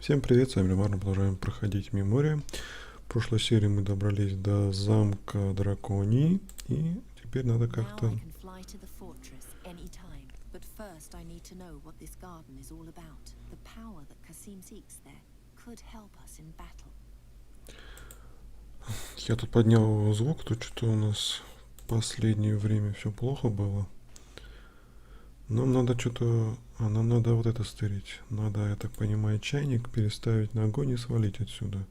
Всем привет, с вами Роман, продолжаем проходить Memoria. В прошлой серии мы добрались до замка драконии, и теперь надо как-то... Я тут поднял звук, тут что-то у нас в последнее время все плохо было. Нам надо что-то... нам надо вот это стырить. Надо, я так понимаю, чайник переставить на огонь и свалить отсюда.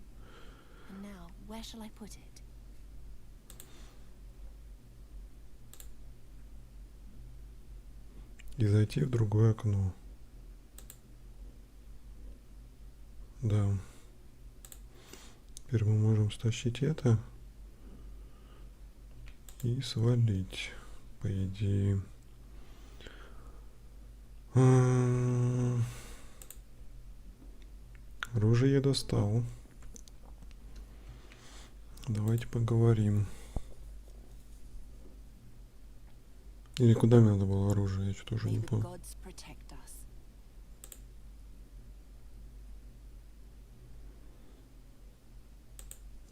И зайти в другое окно. Да. Теперь мы можем стащить это и свалить, по идее. Оружие я достал. Давайте поговорим. Или куда мне надо было оружие? Я что-то уже не помню.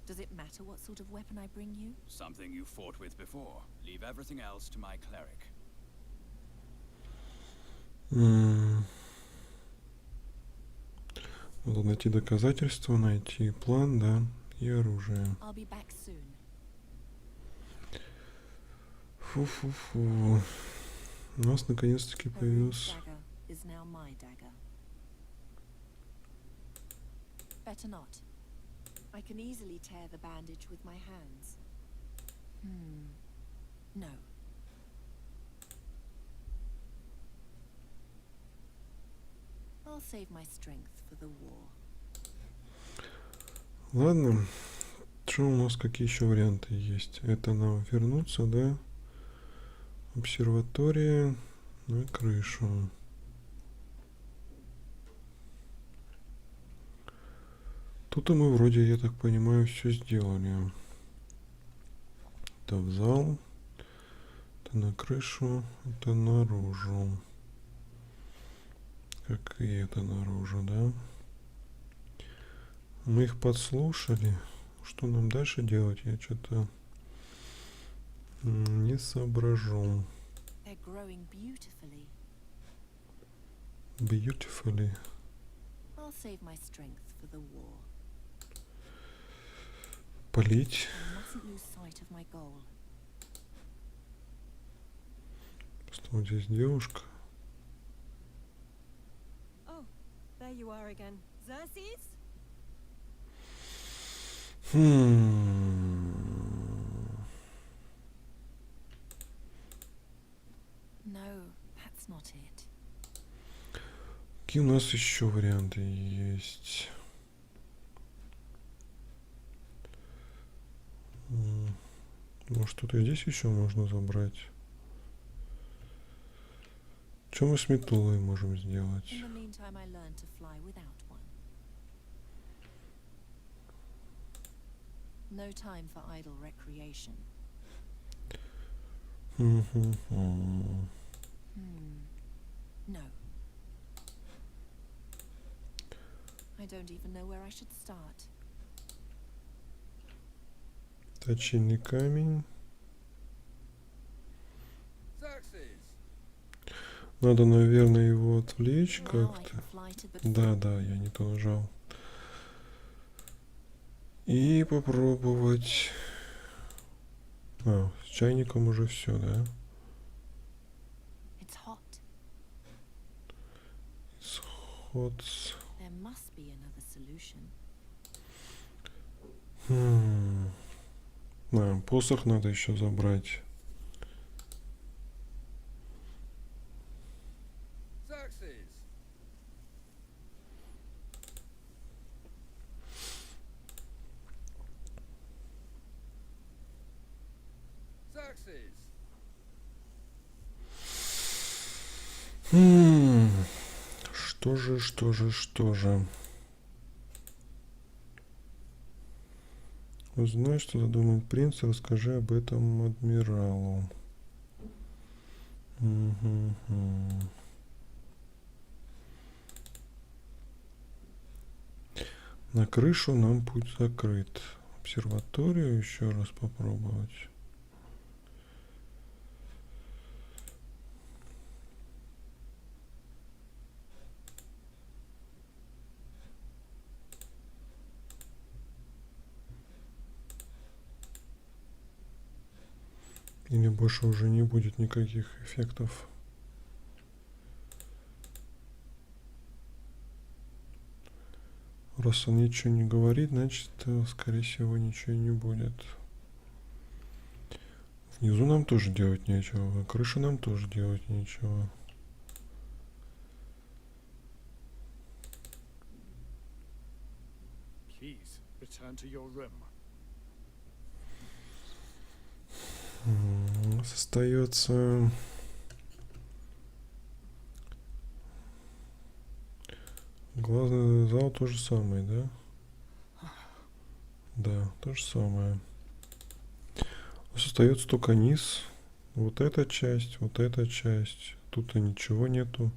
Does it matter what sort of weapon I bring you? Something you fought with before. Leave everything else to my cleric. Надо найти доказательства, найти план, да, и оружие. I'll be back soon. Фу-фу-фу. У нас наконец-таки появился... Is now my dagger. Better not. I can easily tear the bandage with my hands. No. I'll save my strength for the war. Ладно. Что у нас, какие еще варианты есть? Это нам вернуться, да? Обсерватория на крышу. Тут мы вроде, я так понимаю, все сделали. Это в зал, это на крышу, это наружу. Как и это наружу, да? Мы их подслушали. Что нам дальше делать? Я что-то не соображу. Beautifully. I'll save my strength for the war. Полить. Что вот здесь девушка? Oh, there you are again. Xerxes? No, that's not it. Какие у нас еще варианты есть? Может, что-то здесь еще можно забрать? Что мы с метулой можем сделать? No time for idle recreation. No. I don't even know where I should start. Точильный камень. Надо, наверное, его отвлечь как-то. Да, я не то нажал. И попробовать... с чайником уже все, да? Исход. Посох надо еще забрать. Что же? Узнай, что задумает принц, расскажи об этом адмиралу. На крышу нам путь закрыт. Обсерваторию еще раз попробовать. Или больше уже не будет никаких эффектов. Раз он ничего не говорит, значит, скорее всего, ничего не будет. Внизу нам тоже делать нечего. Крыше нам тоже делать нечего. Please return to your room. У нас остается главный зал, то же самое, да? Да, то же самое. У нас остается только низ. Вот эта часть, вот эта часть. Тут и ничего нету.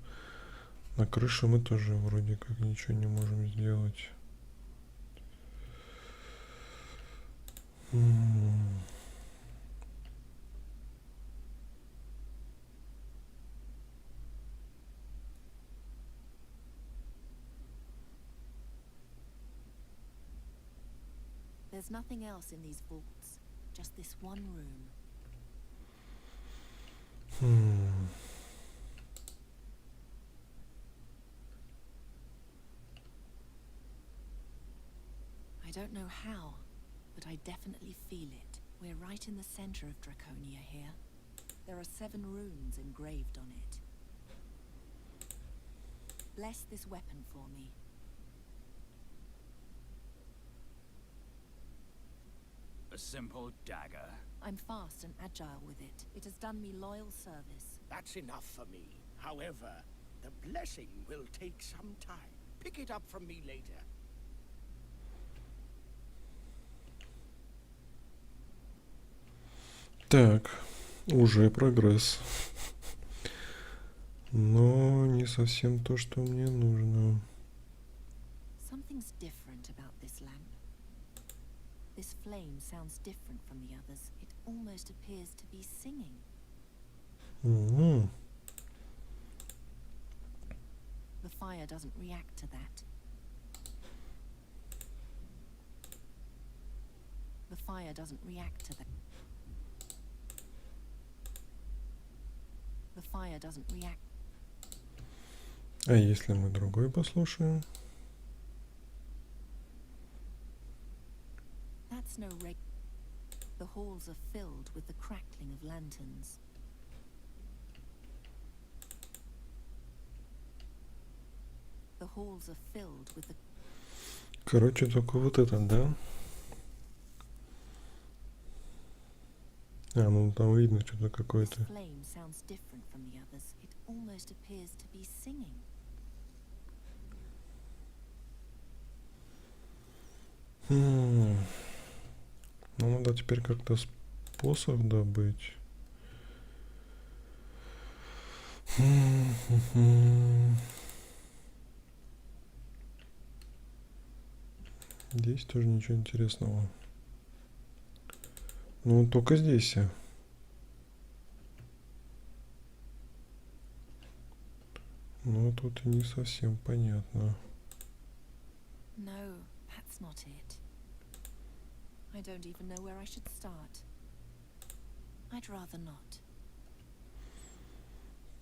На крыше мы тоже вроде как ничего не можем сделать. There's nothing else in these vaults, just this one room. I don't know how, but I definitely feel it. We're right in the center of Draconia here. There are 7 runes engraved on it. Bless this weapon for me. A simple dagger. I'm fast and agile with it. It has done me loyal service. That's enough for me. However, the blessing will take some time. Pick it up from me later. Так, уже прогресс. Но не совсем то, что мне нужно. Something's different about this lamp. This flame sounds different from the others. It almost appears to be singing. Угу. The fire doesn't react to that. The fire doesn't react to that. The fire doesn't react. А если мы другой послушаем? That's no reg. The halls are filled with the crackling of lanterns. The halls are filled with the. Короче, только вот этот, да? А, ну там видно что-то This какое-то. flame sounds different from the others. It almost appears to be singing. Ну, надо теперь как-то посох добыть. Здесь тоже ничего интересного. Ну, только здесь. Ну, тут и не совсем понятно. No, that's not it. I don't even know where I should start. I'd rather not.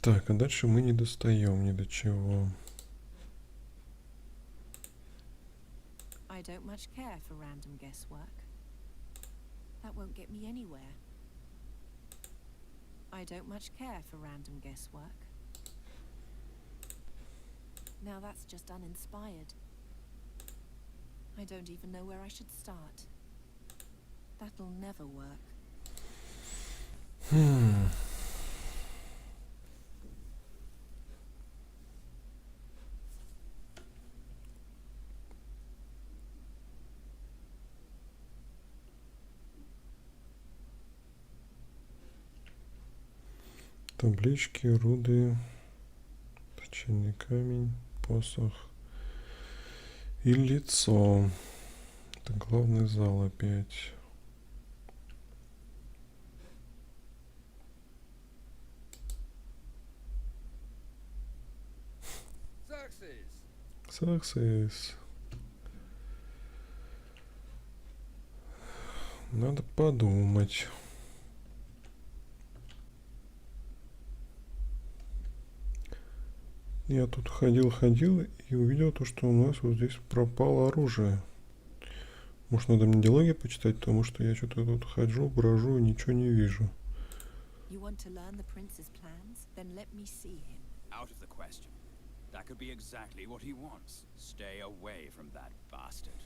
Так, а дальше мы не достаем ни до чего. I don't much care for random guesswork. That won't get me anywhere. I don't much care for random guesswork. Now that's just uninspired. I don't even know where I should start. That'll never work. Таблички, руды, точильный камень, посох. И лицо. Это главный зал опять. Success. Надо подумать. Я тут ходил и увидел то, что у нас вот здесь пропало оружие. Может, надо мне диалоги почитать, потому что я что-то тут хожу, брожу и ничего не вижу. You want to learn the prince's plans? Then let me see him. Out of the question. That could be exactly what he wants. Stay away from that bastard.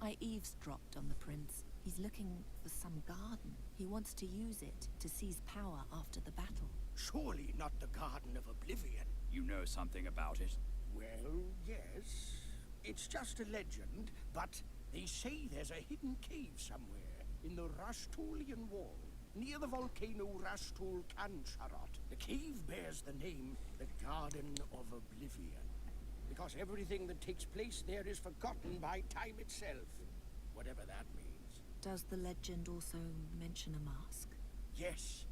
I eavesdropped on the prince. He's looking for some garden. He wants to use it to seize power after the battle. Surely not the Garden of Oblivion. You know something about it? Well, yes. It's just a legend, but they say there's a hidden cave somewhere in the Rashtulian wall, near the volcano Rashtul Kansharot. The cave bears the name the Garden of Oblivion, because everything that takes place there is forgotten by time itself, whatever that means. Does the legend also mention a mask? Yes,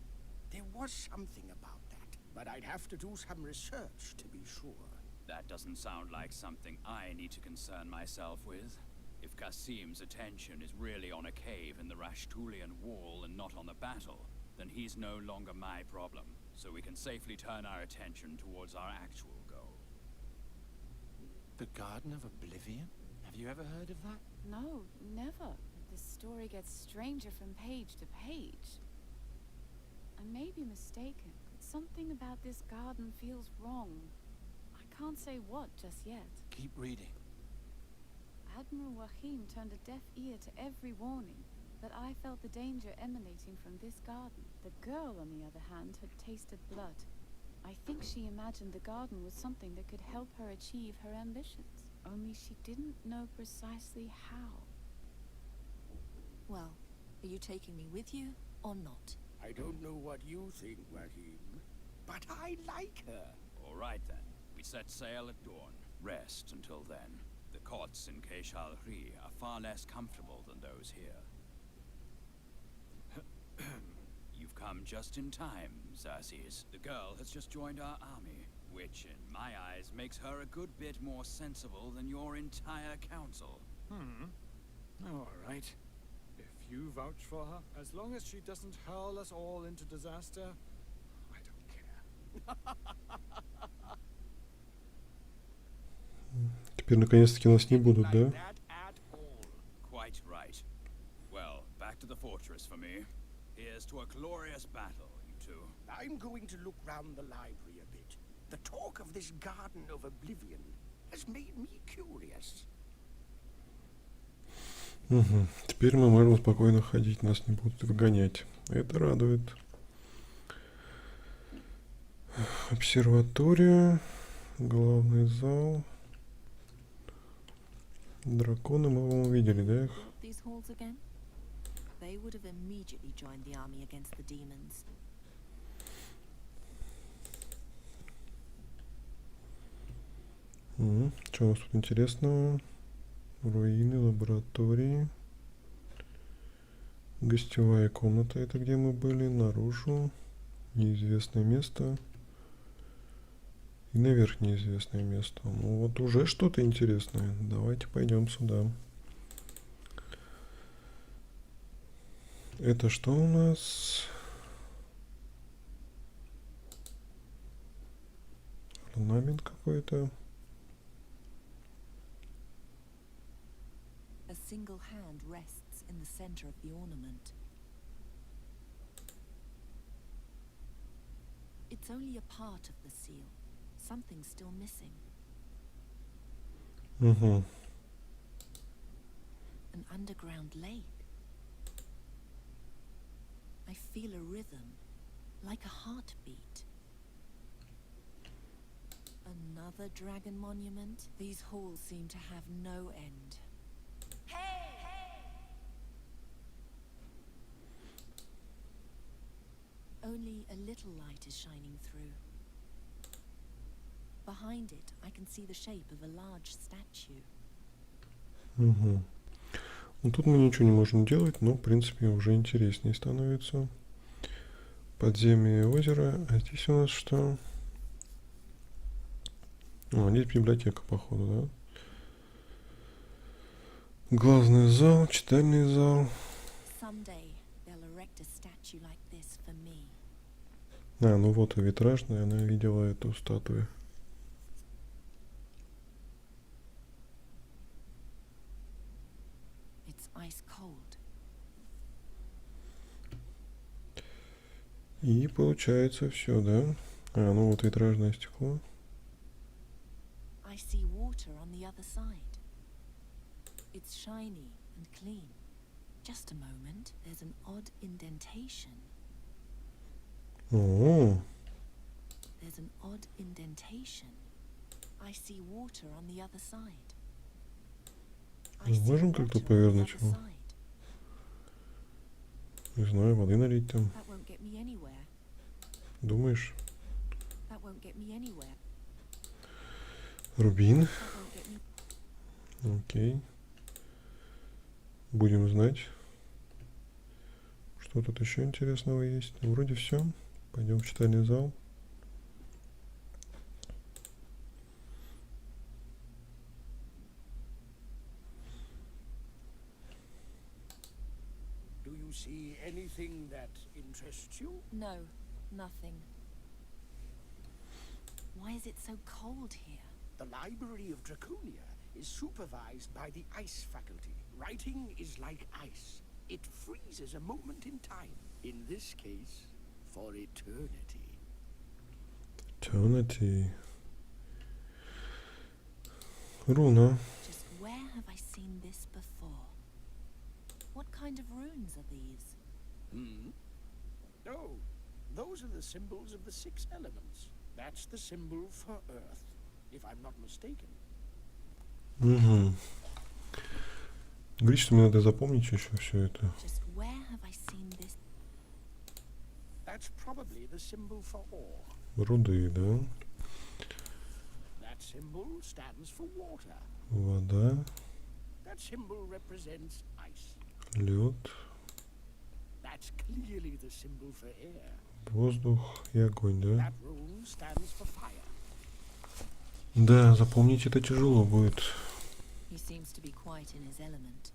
there was something about that, but I'd have to do some research to be sure. That doesn't sound like something I need to concern myself with. If Kasim's attention is really on a cave in the Rashtulian wall and not on the battle, then he's no longer my problem, so we can safely turn our attention towards our actual goal. The Garden of Oblivion? Have you ever heard of that? No, never. The story gets stranger from page to page. I may be mistaken, but something about this garden feels wrong. I can't say what just yet. Keep reading. Admiral Wahim turned a deaf ear to every warning, but I felt the danger emanating from this garden. The girl, on the other hand, had tasted blood. I think she imagined the garden was something that could help her achieve her ambitions, only she didn't know precisely how. Well, are you taking me with you or not? I don't know what you think, Wahim, but I like her. All right then. We set sail at dawn. Rest until then. The cots in Keshalri are far less comfortable than those here. You've come just in time, Xerxes. The girl has just joined our army, which in my eyes makes her a good bit more sensible than your entire council. All right. If you vouch for her, as long as she doesn't hurl us all into disaster, I don't care. Теперь наконец-таки нас не будут, Like да? that at all. Quite right. Well, back to the fortress for me. Here's to a glorious battle, you two. I'm going to look round the library a bit. The talk of this Garden of Oblivion has made me curious. Угу. Теперь мы можем спокойно ходить, нас не будут выгонять. Это радует. Обсерватория, главный зал. Драконы мы, по-моему, видели, да, их? Built these halls again? They would have immediately joined the army against the demons. Что у нас тут интересного? Руины, лаборатории. Гостевая комната, это где мы были. Наружу. Неизвестное место. И наверх неизвестное место. Ну вот уже что-то интересное. Давайте пойдем сюда. Это что у нас? Орнамент какой-то. A single hand rests in the center of the ornament. It's only a part of the seal. Something's still missing. Угу. An underground lake. I feel a rhythm, like a heartbeat. Another dragon monument? These halls seem to have no end. Only a little light is shining through. Behind it, I can see the shape of a large statue. Угу. Ну, тут мы ничего не можем делать, но, в принципе, уже интереснее становится. Подземное озеро. А здесь у нас что? О, здесь библиотека, походу, да? Главный зал, читальный зал. Someday they'll erect a statue like this for me. А, ну вот и витражная, она видела эту статую. It's ice cold. И получается все, да? А, ну вот витражное стекло. I see water on the other side. It's shiny and clean. Just a moment, there's an odd indentation. О, There's an odd indentation. I see water on the other side. I Мы see можем как-то water on the повернуть other его? side. Не знаю, воды налить там. That won't get me anywhere. Думаешь? That won't get me anywhere. Рубин. That won't get me. Окей. Будем знать. Что тут еще интересного есть? Ну, вроде все. Пойдем в читальный зал. Do you see anything that interests you? No, nothing. Why is it so cold here? The Library of Draconia is supervised by the Ice Faculty. Writing is like ice. It freezes a moment in time. In this case, for eternity. Eternity. Руна. Just where have I seen this before? What kind of runes are these? Oh, those are the symbols of the 6 elements. That's the symbol for Earth, if I'm not mistaken. Угу. Говорит, что мне надо запомнить еще все это. Just where have I seen this? That's probably the symbol for ore. Руды, да? That symbol stands for water. Вода, That symbol represents ice. лед, That's clearly the symbol for air. воздух и огонь, да? That rune stands for fire. Да, запомнить это тяжело будет. He seems to be quite in his element.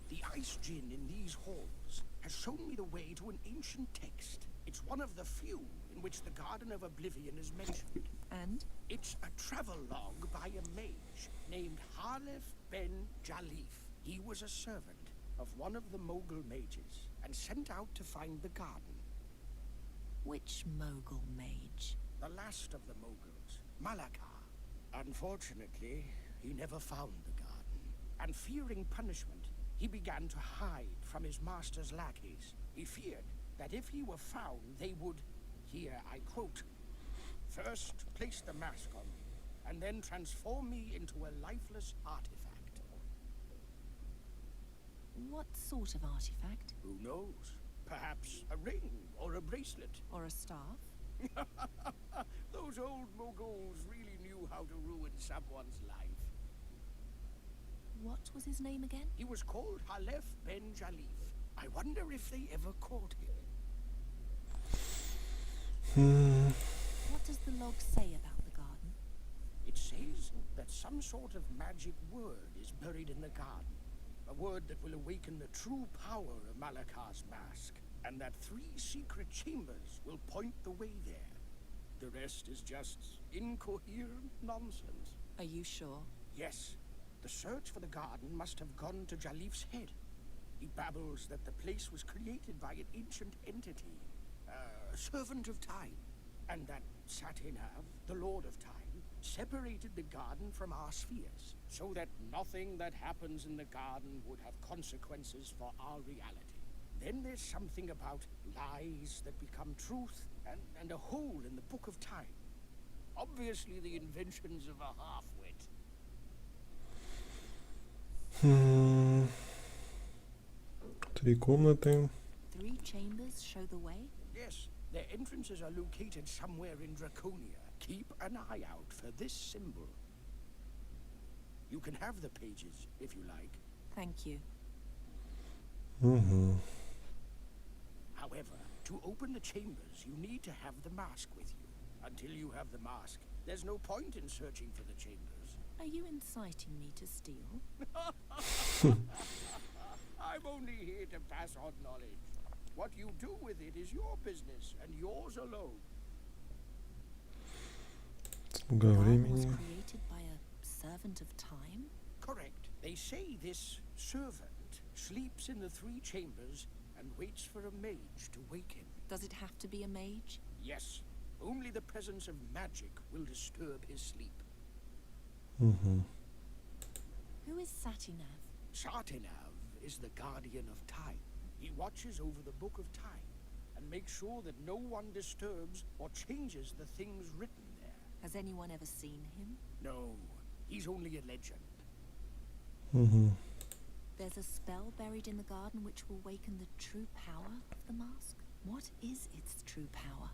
The ice djinn in these halls has shown me the way to an ancient text. It's one of the few in which the Garden of Oblivion is mentioned. And? It's a travelogue by a mage named Halef ben Jalif. He was a servant of one of the Mogul mages and sent out to find the garden. Which Mogul mage? The last of the Moguls, Malakar. Unfortunately, he never found the garden. And fearing punishment, he began to hide from his master's lackeys. He feared that if he were found, they would, here I quote, first place the mask on me, and then transform me into a lifeless artifact. What sort of artifact? Who knows? Perhaps a ring or a bracelet. Or a staff? Those old Moguls really knew how to ruin someone's life. What was his name again? He was called Halef ben Jalif. I wonder if they ever caught him. What does the log say about the garden? It says that some sort of magic word is buried in the garden. A word that will awaken the true power of Malakar's mask. And that 3 secret chambers will point the way there. The rest is just incoherent nonsense. Are you sure? Yes, the search for the garden must have gone to Jalif's head. He babbles that the place was created by an ancient entity, a servant of time, and that Satinav, the Lord of Time, separated the garden from our spheres, so that nothing that happens in the garden would have consequences for our reality. Then there's something about lies that become truth, and a hole in the Book of Time. Obviously the inventions of a half-wit. 3 комнаты. 3 chambers show the way? Yes, their entrances are located somewhere in Draconia. Keep an eye out for this symbol. You can have the pages if you like. Thank you. Угу. However, to open the chambers, you need to have the mask with you. Until you have the mask, there's no point in searching for the chambers. Are you inciting me to steal? I'm only here to pass on knowledge. What you do with it is your business and yours alone. Слуга God was времени. created by a servant of time? Correct. They say this servant sleeps in the 3 chambers and waits for a mage to wake him. Does it have to be a mage? Yes, only the presence of magic will disturb his sleep. Угу. Who is Satinav? Satinav is the guardian of time. He watches over the book of time and makes sure that no one disturbs or changes the things written there. Has anyone ever seen him? No, he's only a legend. Угу. There's a spell buried in the garden which will waken the true power of the mask. What is its true power?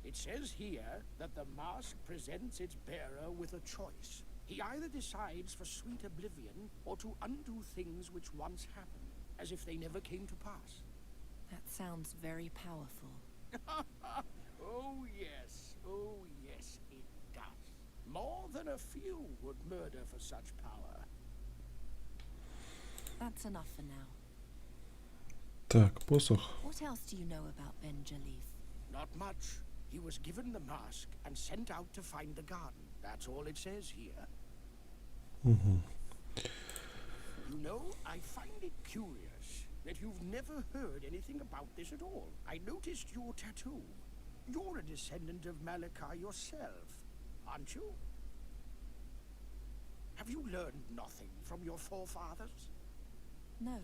It says here that the mask presents its bearer with a choice. He either decides for sweet oblivion or to undo things which once happened, as if they never came to pass. That sounds very powerful. Oh yes, it does. More than a few would murder for such power. That's enough for now. Так, посох. What else do you know about Ben Jalif? Not much. He was given the mask and sent out to find the garden. That's all it says here. Угу. You know, I find it curious that you've never heard anything about this at all. I noticed your tattoo. You're a descendant of Malachi yourself, aren't you? Have you learned nothing from your forefathers? No,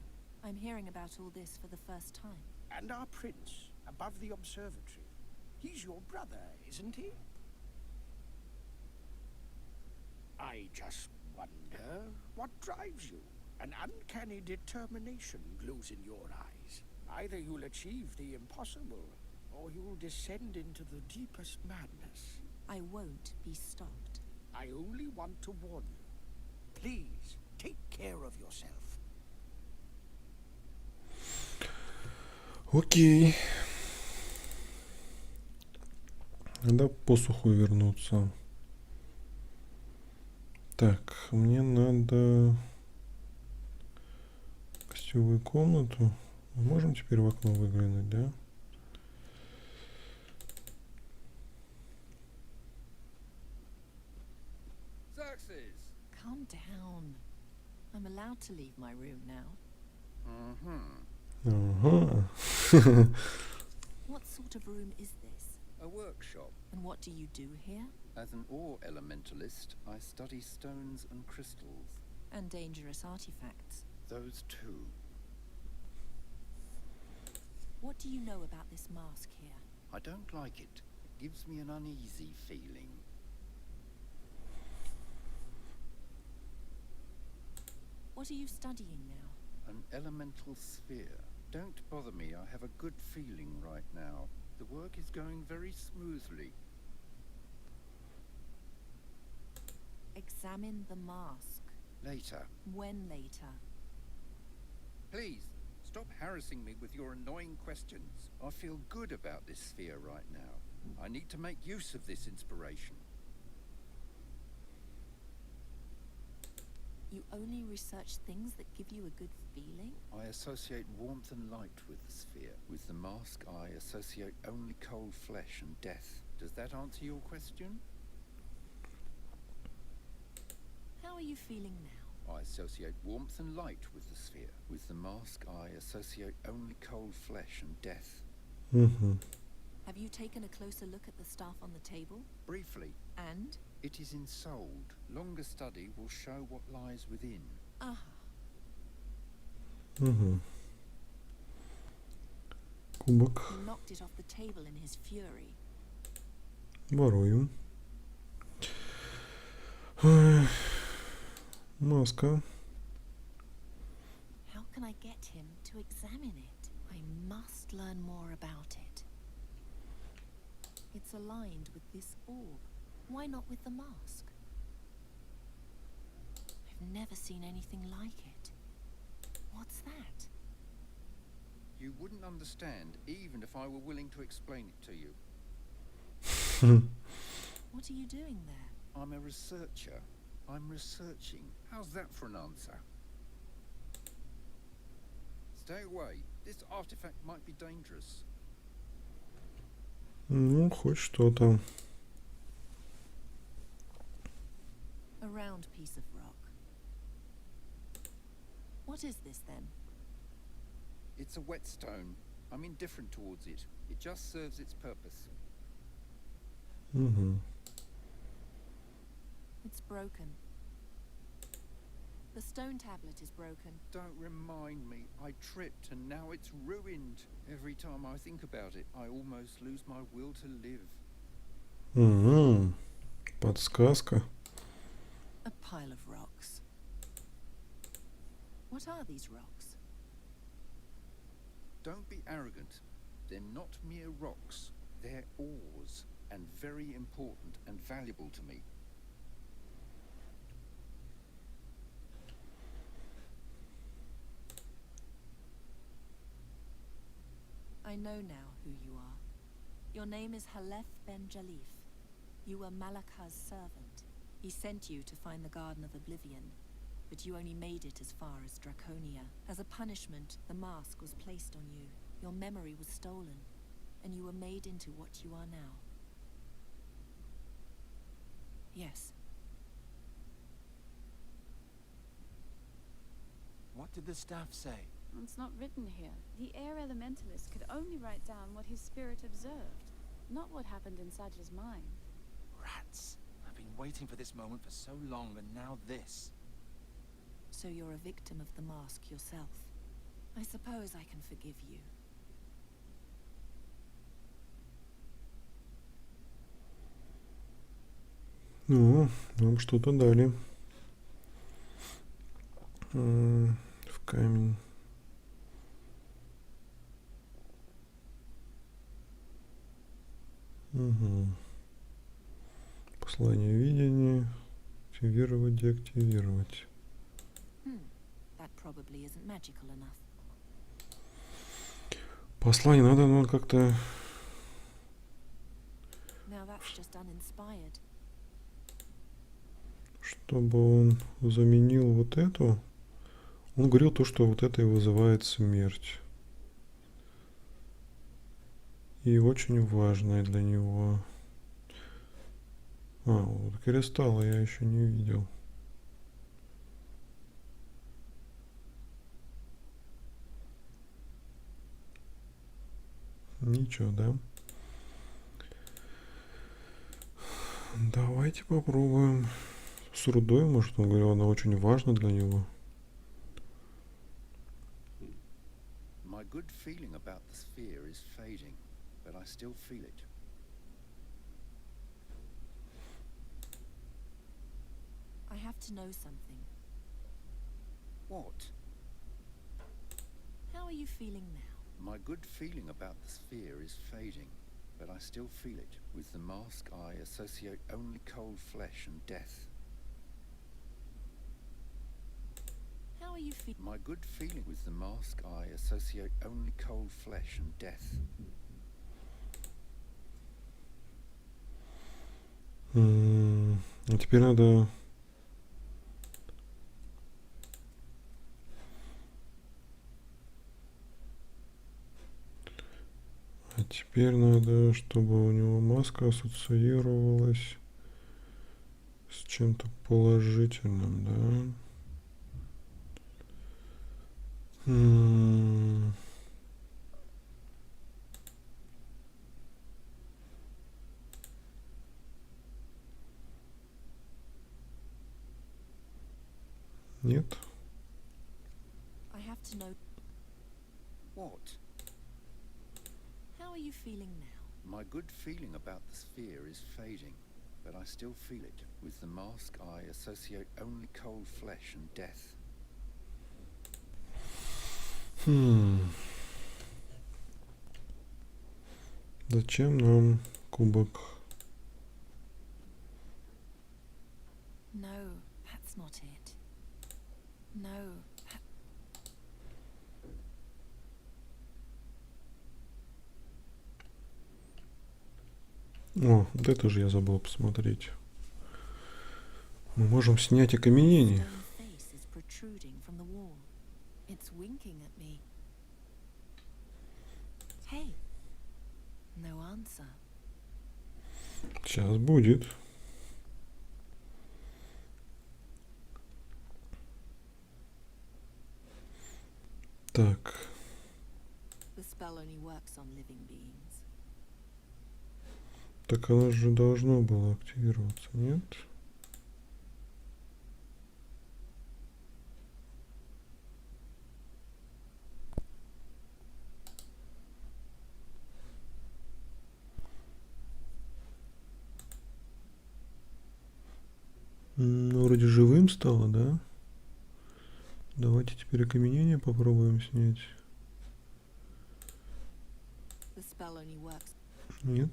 I'm hearing about all this for the first time. And our prince, above the observatory. He's your brother, isn't he? I just wonder what drives you. An uncanny determination glows in your eyes. Either you'll achieve the impossible, or you'll descend into the deepest madness. I won't be stopped. I only want to warn you. Please, take care of yourself. Окей. Надо к посуху вернуться. Так, мне надо гостевую комнату. Мы можем теперь в окно выглянуть, да? Xerxes! Calm down. I'm allowed to leave my room now. Ага. What sort of room is this? A workshop. And what do you do here? As an ore elementalist, I study stones and crystals. And dangerous artifacts. Those too. What do you know about this mask here? I don't like it. It gives me an uneasy feeling. What are you studying now? An elemental sphere. Don't bother me, I have a good feeling right now. The work is going very smoothly. Examine the mask. Later. When later? Please, stop harassing me with your annoying questions. I feel good about this sphere right now. I need to make use of this inspiration. You only research things that give you a good feeling? I associate warmth and light with the sphere. With the mask, I associate only cold flesh and death. Does that answer your question? How are you feeling now? I associate warmth and light with the sphere. With the mask, I associate only cold flesh and death. Угу. Have you taken a closer look at the stuff on the table? Briefly, And? it is ensouled. Longer study will show what lies within. Aha. Угу. Кубок. He knocked it off the table in his fury. Воруем. Ой. Маска. How can I get him to examine it? I must learn more about it. It's aligned with this orb. Why not with the mask? I've never seen anything like it. What's that? You wouldn't understand even if I were willing to explain it to you. What are you doing there? I'm a researcher. I'm researching. How's that for an answer? Stay away. This artifact might be dangerous. Ну, хоть что-то. A round piece of rock. What is this then? It's a whetstone. I'm indifferent towards it. It just serves its purpose. Угу. It's broken. The stone tablet is broken. Don't remind me. I tripped and now it's ruined. Every time I think about it, I almost lose my will to live. Угу. Подсказка. A pile of rocks. What are these rocks? Don't be arrogant. They're not mere rocks. They're ores, and very important and valuable to me. I know now who you are. Your name is Halef ben Jalif. You were Malakah's servant. He sent you to find the Garden of Oblivion, but you only made it as far as Draconia. As a punishment, the mask was placed on you. Your memory was stolen, and you were made into what you are now. Yes. What did the staff say? It's not written here. The air elementalist could only write down what his spirit observed, not what happened inside his mind. Rats. I've been waiting for this moment for so long, and now this. So you're a victim of the mask yourself. I suppose I can forgive you. Ну, нам что-то дали. В камень. Угу. Послание видения. Активировать, деактивировать. That probably isn't magical enough. Послание надо, ну, как-то... Now that's just uninspired. Чтобы он заменил вот эту. Он говорил то, что вот это и вызывает смерть. И очень важное для него. Вот кристалла я еще не видел. Ничего, да? Давайте попробуем. С рудой, может, он говорил, она очень важна для него. My good feeling about the sphere is fading, but I still feel it. I have to know something. What? How are you feeling now? My good feeling about the sphere is fading, but I still feel it. With the mask, I associate only cold flesh and death. How are you feeling? My good feeling with the mask, I associate only cold flesh and death. А теперь надо... А теперь надо, чтобы у него маска ассоциировалась с чем-то положительным, да? Нет? I have to know. What? How are you feeling now? My good feeling about the sphere is fading, but I still feel it. With the mask, I associate only cold flesh and death. Зачем нам кубок? No, that's not it. No, that... О, вот это же я забыл посмотреть. Мы можем снять окаменение. Stone face is protruding from the wall. It's winking at me. Hey. No answer. Сейчас будет. Так. The spell only works on living beings. Так оно же должно было активироваться, нет? Ну, вроде живым стало, да? Давайте теперь окаменение попробуем снять. The spell only works. Нет.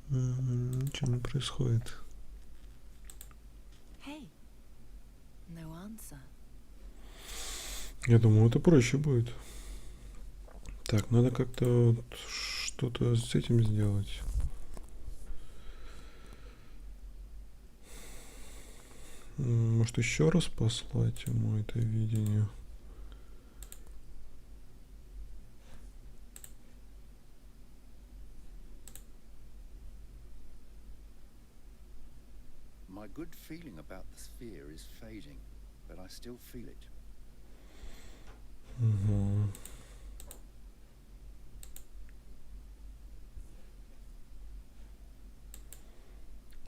Ничего не происходит. Hey. No answer. Я думал, это проще будет. Так, надо как-то вот что-то с этим сделать. Может, еще раз послать ему это видение? My good feeling about the sphere is fading, but I still feel it. Угу.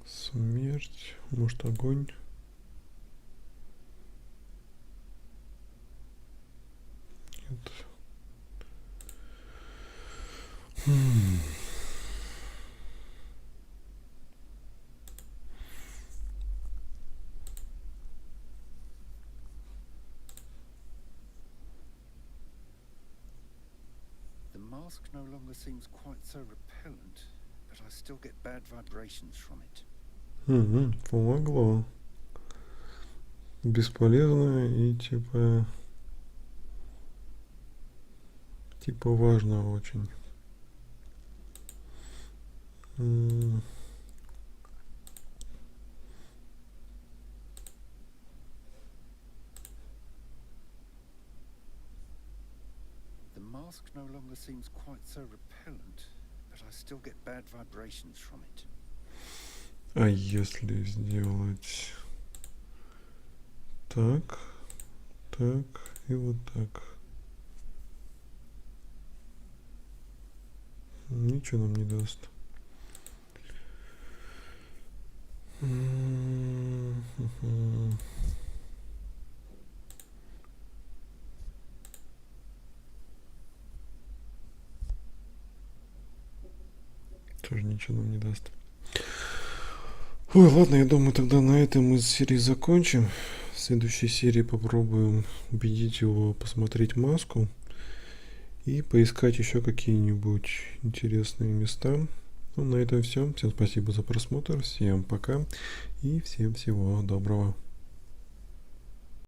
Смерть, может, огонь. Нет. The mask no longer seems quite so repellent, but I still get bad vibrations from it. Угу, помогло. Бесполезно и типа важно очень. The mask no longer seems quite so repellent, but I still get bad vibrations from it. А если сделать так, так и вот так? Ничего нам не даст. Тоже ничего нам не даст. Ой, ладно, я думаю, тогда на этом мы серию закончим. В следующей серии попробуем убедить его посмотреть маску и поискать еще какие-нибудь интересные места. Ну, на этом все. Всем спасибо за просмотр, всем пока и всем всего доброго.